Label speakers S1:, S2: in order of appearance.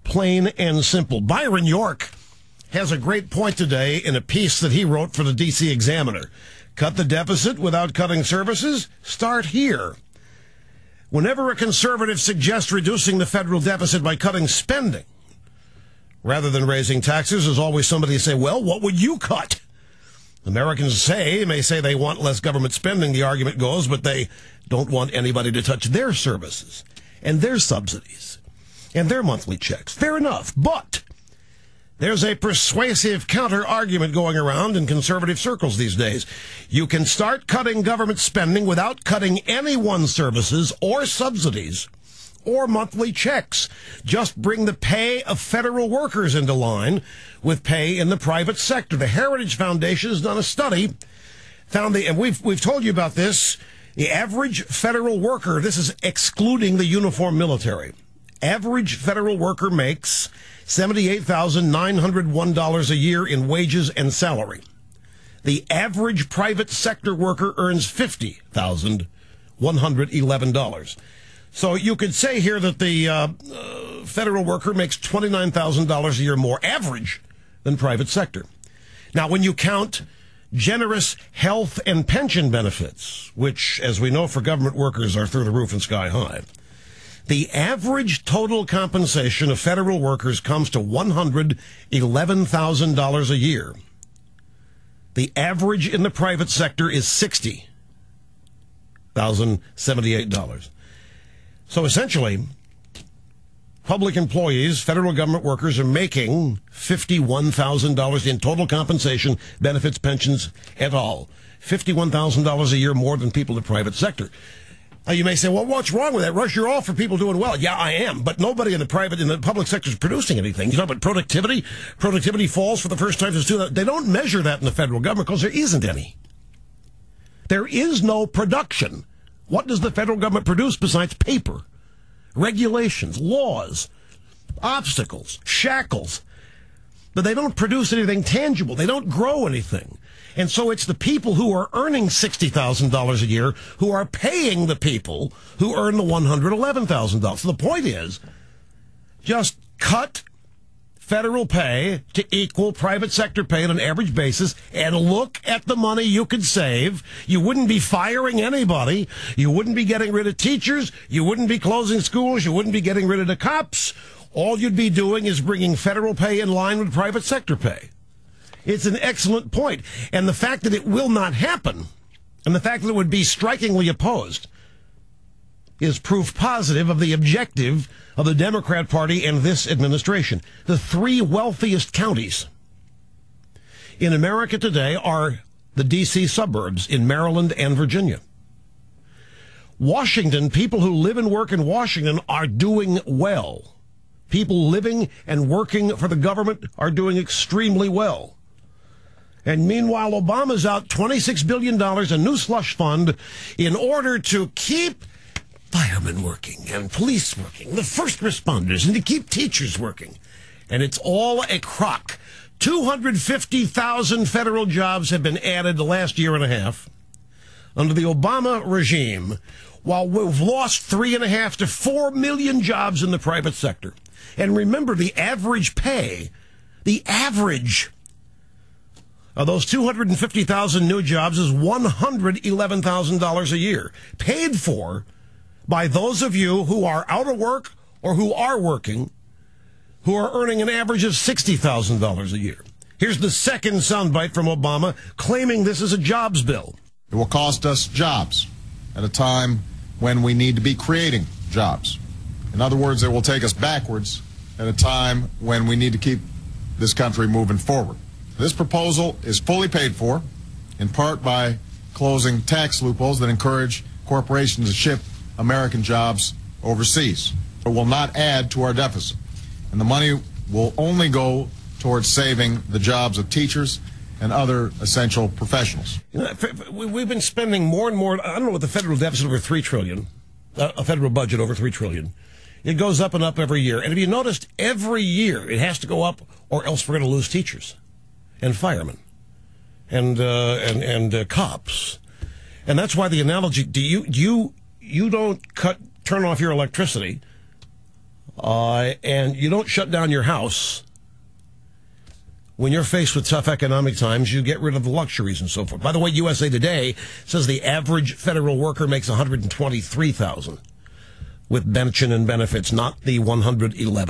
S1: plain and simple. Byron York has a great point today in a piece that he wrote for the D.C. Examiner. Cut the deficit without cutting services? Start here. Whenever a conservative suggests reducing the federal deficit by cutting spending, rather than raising taxes, there's always somebody say, well, what would you cut? Americans may say they want less government spending, the argument goes, but they don't want anybody to touch their services and their subsidies and their monthly checks. Fair enough, but there's a persuasive counter-argument going around in conservative circles these days. You can start cutting government spending without cutting anyone's services or subsidies or monthly checks. Just bring the pay of federal workers into line with pay in the private sector. The Heritage Foundation has done a study, and we've told you about this. The average federal worker, this is excluding the uniformed military, average federal worker makes $78,901 a year in wages and salary. The average private sector worker earns $50,111. So you could say here that the federal worker makes $29,000 a year more average than private sector. Now, when you count generous health and pension benefits, which, as we know, for government workers are through the roof and sky high, the average total compensation of federal workers comes to $111,000 a year. The average in the private sector is $60,078. So essentially, public employees, federal government workers, are making $51,000 in total compensation, benefits, pensions, et al. $51,000 a year more than people in the private sector. Now, you may say, well, what's wrong with that? Rush, you're all for people doing well. Yeah, I am, but nobody in the public sector is producing anything. You talk about productivity. Productivity falls for the first time since 2000. They don't measure that in the federal government because there isn't any. There is no production. What does the federal government produce besides paper, regulations, laws, obstacles, shackles? But they don't produce anything tangible. They don't grow anything. And so it's the people who are earning $60,000 a year who are paying the people who earn the $111,000. So the point is, just cut federal pay to equal private sector pay on an average basis and look at the money you could save. You wouldn't be firing anybody. You wouldn't be getting rid of teachers. You wouldn't be closing schools. You wouldn't be getting rid of the cops. All you'd be doing is bringing federal pay in line with private sector pay. It's an excellent point. And the fact that it will not happen, and the fact that it would be strikingly opposed, is proof positive of the objective of the Democrat Party and this administration. The three wealthiest counties in America today are the D.C. suburbs in Maryland and Virginia. Washington, people who live and work in Washington are doing well. People living and working for the government are doing extremely well. And meanwhile, Obama's out $26 billion, a new slush fund, in order to keep firemen working and police working, the first responders, and to keep teachers working. And it's all a crock. 250,000 federal jobs have been added the last year and a half under the Obama regime, while we've lost 3.5 to 4 million jobs in the private sector. And remember, the average pay, the average of those 250,000 new jobs is $111,000 a year, paid for by those of you who are out of work or who are working, who are earning an average of $60,000 a year. Here's the second soundbite from Obama claiming this is a jobs bill.
S2: It will cost us jobs at a time when we need to be creating jobs. In other words, it will take us backwards at a time when we need to keep this country moving forward. This proposal is fully paid for, in part by closing tax loopholes that encourage corporations to ship American jobs overseas. It will not add to our deficit, and the money will only go towards saving the jobs of teachers and other essential professionals.
S1: You know, we've been spending more and more. I don't know what the federal deficit over $3 trillion, a federal budget over $3 trillion. It goes up and up every year. And if you noticed, every year it has to go up, or else we're going to lose teachers and firemen and cops. And that's why the analogy: you don't turn off your electricity And you don't shut down your house. When you're faced with tough economic times, you get rid of the luxuries and so forth. By the way, USA Today says the average federal worker makes $123,000 with pension and benefits, not the $111,000.